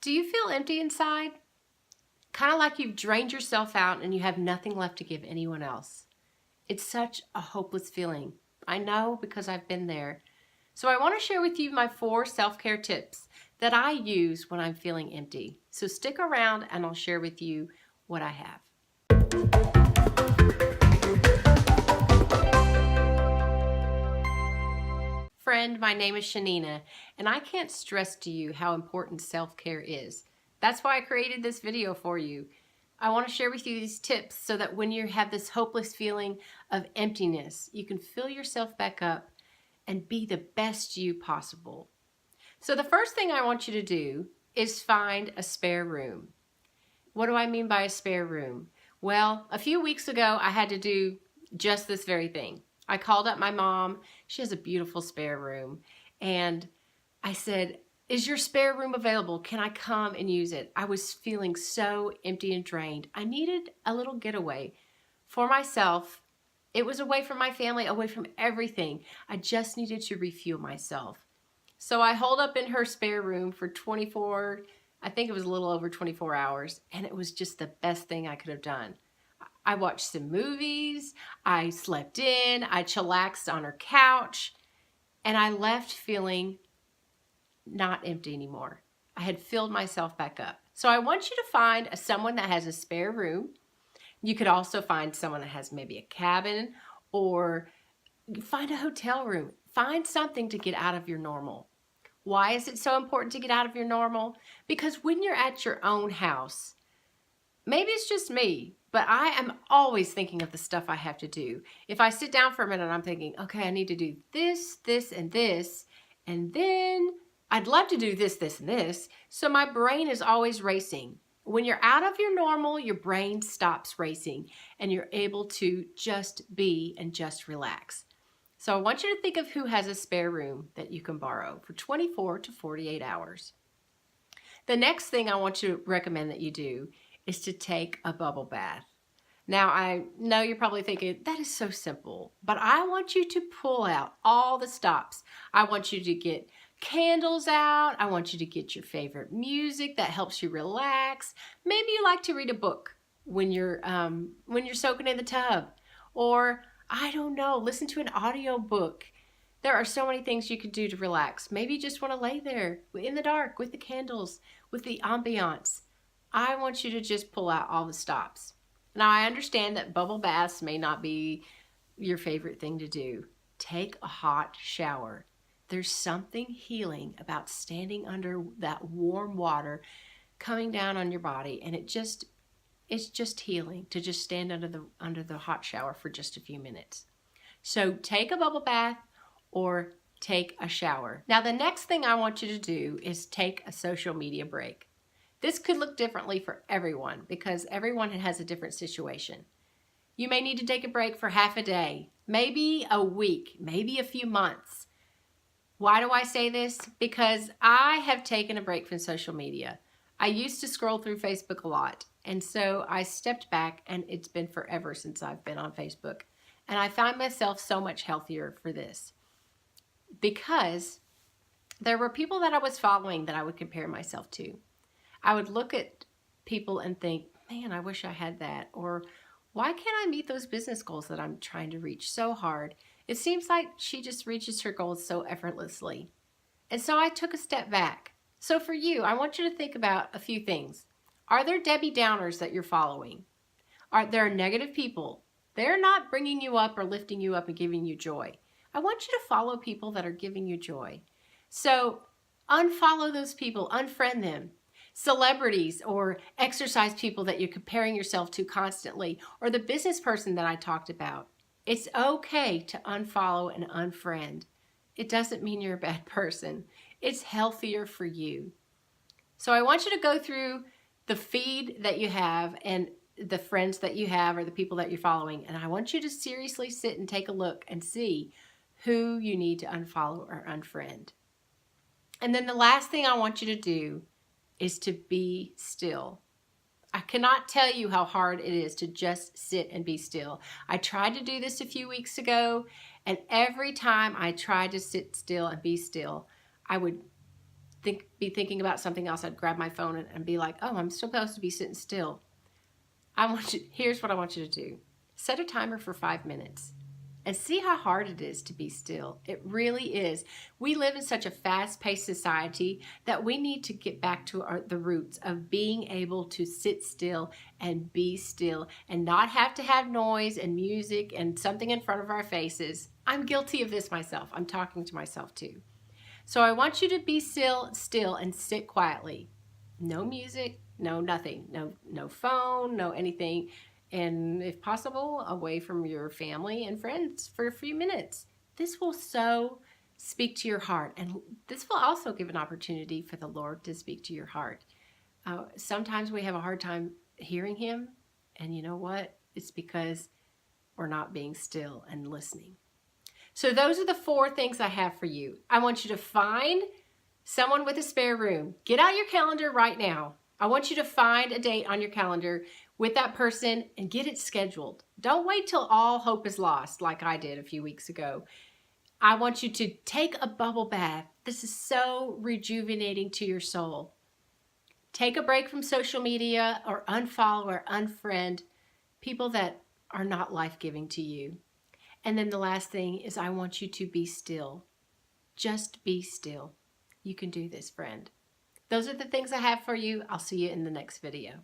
Do you feel empty inside? Kind of like you've drained yourself out and you have nothing left to give anyone else. It's such a hopeless feeling. I know because I've been there. So I want to share with you my 4 self-care tips that I use when I'm feeling empty. So stick around and I'll share with you what I have. Friend, my name is Tshanina, and I can't stress to you how important self-care is. That's why I created this video for you. I want to share with you these tips so that when you have this hopeless feeling of emptiness, you can fill yourself back up and be the best you possible. So the first thing I want you to do is find a spare room. What do I mean by a spare room? Well, a few weeks ago, I had to do just this very thing. I called up my mom. She has a beautiful spare room. And I said, is your spare room available? Can I come and use it? I was feeling so empty and drained. I needed a little getaway for myself. It was away from my family, away from everything. I just needed to refuel myself. So I holed up in her spare room for 24, I think it was a little over 24 hours, and it was just the best thing I could have done. I watched some movies, I slept in, I chillaxed on her couch, and I left feeling not empty anymore. I had filled myself back up. So I want you to find someone that has a spare room. You could also find someone that has maybe a cabin, or find a hotel room. Find something to get out of your normal. Why is it so important to get out of your normal? Because when you're at your own house, maybe it's just me, but I am always thinking of the stuff I have to do. If I sit down for a minute, I'm thinking, okay, I need to do this, this, and this, and then I'd love to do this, this, and this. So my brain is always racing. When you're out of your normal, your brain stops racing and you're able to just be and just relax. So I want you to think of who has a spare room that you can borrow for 24 to 48 hours. The next thing I want to recommend that you do is to take a bubble bath. Now, I know you're probably thinking, that is so simple, but I want you to pull out all the stops. I want you to get candles out. I want you to get your favorite music that helps you relax. Maybe you like to read a book when you're soaking in the tub, or I don't know, listen to an audio book. There are so many things you could do to relax. Maybe you just want to lay there in the dark with the candles, with the ambiance. I want you to just pull out all the stops. Now, I understand that bubble baths may not be your favorite thing to do. Take a hot shower. There's something healing about standing under that warm water coming down on your body, and it's just healing to just stand under the hot shower for just a few minutes. So take a bubble bath or take a shower. Now, the next thing I want you to do is take a social media break. This could look differently for everyone because everyone has a different situation. You may need to take a break for half a day, maybe a week, maybe a few months. Why do I say this? Because I have taken a break from social media. I used to scroll through Facebook a lot, and so I stepped back, and it's been forever since I've been on Facebook. And I found myself so much healthier for this because there were people that I was following that I would compare myself to. I would look at people and think, man, I wish I had that. Or why can't I meet those business goals that I'm trying to reach so hard? It seems like she just reaches her goals so effortlessly. And so I took a step back. So for you, I want you to think about a few things. Are there Debbie Downers that you're following? Are there negative people? They're not bringing you up or lifting you up and giving you joy. I want you to follow people that are giving you joy. So unfollow those people, unfriend them. Celebrities or exercise people that you're comparing yourself to constantly, or the business person that I talked about. It's okay to unfollow and unfriend. It doesn't mean you're a bad person. It's healthier for you. So I want you to go through the feed that you have and the friends that you have or the people that you're following, and I want you to seriously sit and take a look and see who you need to unfollow or unfriend. And then the last thing I want you to do is to be still. I cannot tell you how hard it is to just sit and be still. I tried to do this a few weeks ago, and every time I tried to sit still and be still, I would be thinking about something else, I'd grab my phone and be like, oh, I'm supposed to be sitting still. Here's what I want you to do. Set a timer for 5 minutes and see how hard it is to be still. It really is. We live in such a fast-paced society that we need to get back to the roots of being able to sit still and be still and not have to have noise and music and something in front of our faces. I'm guilty of this myself. I'm talking to myself too. So I want you to be still and sit quietly. No music, no nothing, no phone, no anything. And if possible, away from your family and friends for a few minutes. This will so speak to your heart. And this will also give an opportunity for the Lord to speak to your heart. Sometimes we have a hard time hearing him. And you know what? It's because we're not being still and listening. So those are the 4 things I have for you. I want you to find someone with a spare room. Get out your calendar right now. I want you to find a date on your calendar with that person and get it scheduled. Don't wait till all hope is lost like I did a few weeks ago. I want you to take a bubble bath. This is so rejuvenating to your soul. Take a break from social media or unfollow or unfriend people that are not life-giving to you. And then the last thing is I want you to be still. Just be still. You can do this, friend. Those are the things I have for you. I'll see you in the next video.